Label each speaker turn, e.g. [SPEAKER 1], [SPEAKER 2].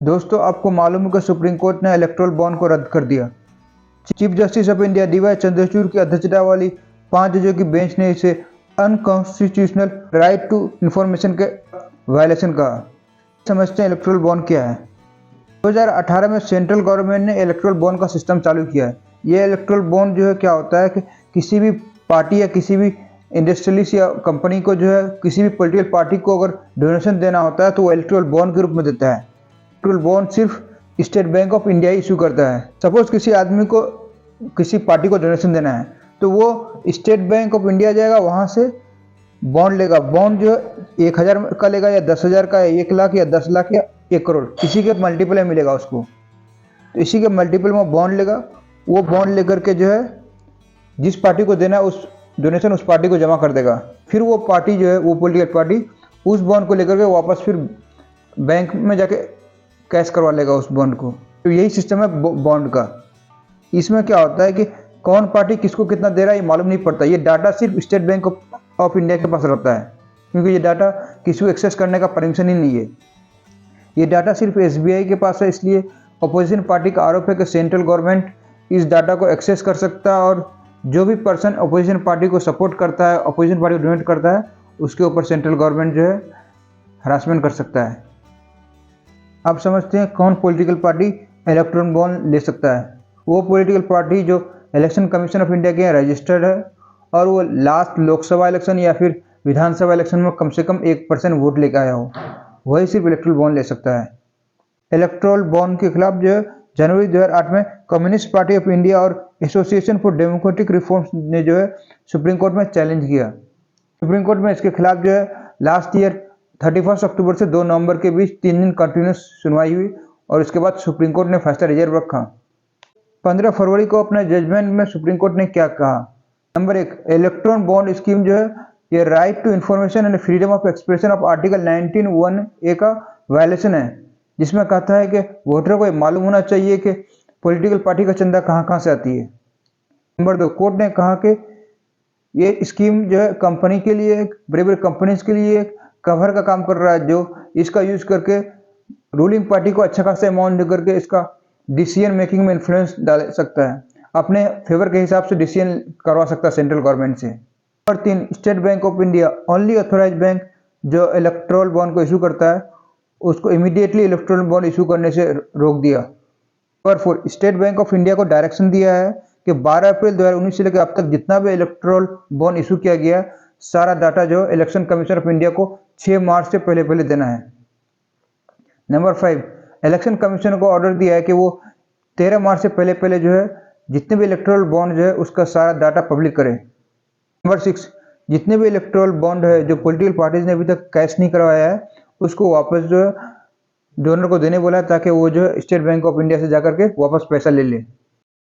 [SPEAKER 1] दोस्तों, आपको मालूम है कि सुप्रीम कोर्ट ने इलेक्टोरल बॉन्ड को रद्द कर दिया। Chief justice of India DY Chandrachud की अध्यक्षता वाली 5 जजों की बेंच ने इसे अनकॉन्स्टिट्यूशनल राइट टू इंफॉर्मेशन के वायलेशन कहा। समझते हैं इलेक्टोरल बॉन्ड क्या है। 2018 में सेंट्रल गवर्नमेंट ने इलेक्टोरल बॉन्ड का सिस्टम चालू किया है। ये इलेक्टोरल बॉन्ड जो है क्या होता है कि किसी भी पार्टी या किसी भी इंडस्ट्रियलिस्ट या कंपनी को जो है किसी भी पॉलिटिकल पार्टी को अगर डोनेशन देना होता है तो वो इलेक्टोरल बॉन्ड के रूप में देता है। इलेक्टोरल बॉन्ड सिर्फ state bank of India issue करता है। सपोज किसी आदमी को किसी पार्टी को डोनेशन देना है तो वो स्टेट बैंक ऑफ इंडिया जाएगा, वहाँ से बॉन्ड लेगा। बॉन्ड जो 1000 का लेगा या 10,000 का या 1 लाख या 10 लाख या 1 करोड़, इसी के मल्टीपल में मिलेगा उसको। तो इसी के मल्टीपल में बॉन्ड लेगा। वो बॉन्ड लेकर के जो है जिस पार्टी को देना है उस डोनेशन उस पार्टी को जमा कर देगा। फिर वो पार्टी जो है वो पॉलिटिकल पार्टी उस बॉन्ड को लेकर के वापस फिर बैंक में जाके कैश करवा लेगा उस बॉन्ड को। तो यही सिस्टम है बॉन्ड का। इसमें क्या होता है कि कौन पार्टी किसको कितना दे रहा है ये मालूम नहीं पड़ता। ये डाटा सिर्फ स्टेट बैंक ऑफ इंडिया के पास रहता है, क्योंकि ये डाटा किसी को एक्सेस करने का परमिशन ही नहीं है। ये डाटा सिर्फ SBI के पास है। इसलिए अपोजिशन पार्टी का आरोप है कि सेंट्रल गवर्नमेंट इस डाटा को एक्सेस कर सकता है और जो भी पर्सन अपोजिशन पार्टी को सपोर्ट करता है, अपोजिशन पार्टी को डोनेट करता है, उसके ऊपर सेंट्रल गवर्नमेंट जो है हरासमेंट कर सकता है। आप समझते हैं कौन पॉलिटिकल पार्टी इलेक्टोरल बॉन्ड ले सकता है? वो पॉलिटिकल पार्टी जो इलेक्शन कमीशन ऑफ इंडिया के यहाँ रजिस्टर्ड है और वो लास्ट लोकसभा इलेक्शन या फिर विधानसभा इलेक्शन में कम से कम 1% वोट लेकर आया हो, वही सिर्फ इलेक्टोरल बॉन्ड ले सकता है। इलेक्टोरल बॉन्ड के खिलाफ जो है जनवरी 2008 में कम्युनिस्ट पार्टी ऑफ इंडिया और एसोसिएशन फॉर डेमोक्रेटिक रिफॉर्म्स ने जो है सुप्रीम कोर्ट में चैलेंज किया। सुप्रीम कोर्ट में इसके खिलाफ जो है लास्ट ईयर 31 अक्टूबर से 2 नवंबर के बीच 3 दिन कंटिन्यूस सुनवाई हुई और इसके बाद सुप्रीम कोर्ट ने फैसला रिजर्व रखा। 15 फरवरी को अपने जजमेंट में सुप्रीम कोर्ट ने क्या कहा? नंबर 1, इलेक्ट्रॉन बॉन्ड स्कीम जो है ये right to information and freedom of expression of article 19(1)(a) का वायलेशन है, जिसमें कहता है कि वोटर को मालूम होना चाहिए कि पॉलिटिकल पार्टी का चंदा कहाँ कहाँ से आती है। नंबर 2, कोर्ट ने कहा कि ये स्कीम जो है कंपनी के लिए, बड़े बड़े कंपनीज के लिए कवर का काम कर रहा है, जो इसका यूज करके रूलिंग पार्टी को अच्छा खासा अमाउंट दे करके इसका डिसीजन मेकिंग में इन्फ्लुएंस डाल सकता है, अपने फेवर के हिसाब से डिसीजन करवा सकता है सेंट्रल गवर्नमेंट से। Number 3, state bank of India only authorise bank जो इलेक्टोरल बॉन्ड को इशू करता है उसको इमीडिएटली इलेक्टोरल बॉन्ड इशू करने से रोक दिया। Number 4, state bank of India को डायरेक्शन दिया है कि 12 अप्रैल 2019 से लेकर अब तक जितना भी इलेक्टोरल बॉन्ड इशू किया गया सारा डाटा जो इलेक्शन कमीशन ऑफ इंडिया को 6 मार्च से पहले देना है। नंबर 5, इलेक्शन कमीशन को ऑर्डर दिया है कि वो 13 मार्च से पहले जो है जितने भी इलेक्टोरल बॉन्ड जो है उसका सारा डाटा पब्लिक करे। नंबर 6, जितने भी इलेक्टोरल बॉन्ड है जो पॉलिटिकल पार्टीज ने अभी तक कैश नहीं करवाया है उसको वापस जो है डोनर को देने बोला है, ताकि वो जो है स्टेट बैंक ऑफ इंडिया से जाकर के वापस पैसा ले ले।